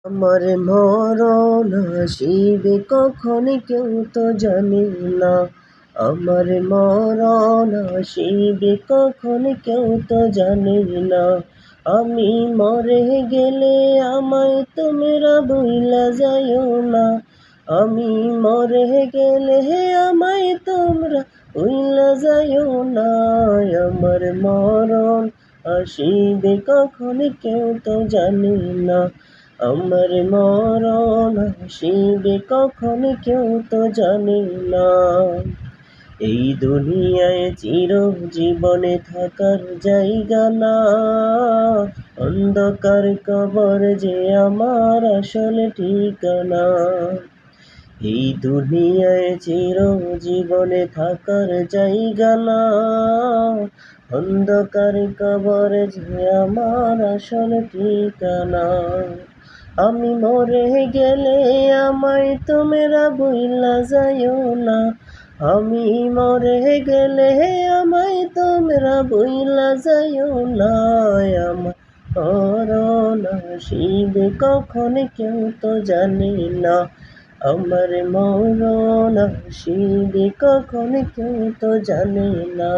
আমার মরণ আসিবে কখন কেউ তো জানে না। আমার মরণ আসিবে কখন কেউ তো জানে না। আমি মরে গেলে আমায় তোমরা ভুইলা যাইও না। আমি মরে গেলে আমায় তোমরা ভুইলা যাইও না। আমার মরণ আসিবে কখন কেউ তো জানে না। আমার মরণ আসিবে কখন কেউ তো জানে না। এই দুনিয়ায় চিরজীবনে থাকার জায়গা না। অন্ধকার কবর যে আমার আসল ঠিকানা। এই দুনিয়ায় চিরজীবনে থাকার জায়গা না। অন্ধকার কবর যে আমার আসল ঠিকানা। আমি মরে গেলে আমায় তোমরা ভুইলা যাইও না। আমি মরে গেলে আমায় তোমরা ভুইলা যাইও না। আমার মরণ আসিবে কখন কেউ তো জানে না। আমার মরণ আসিবে কখন কেউ তো জানে না।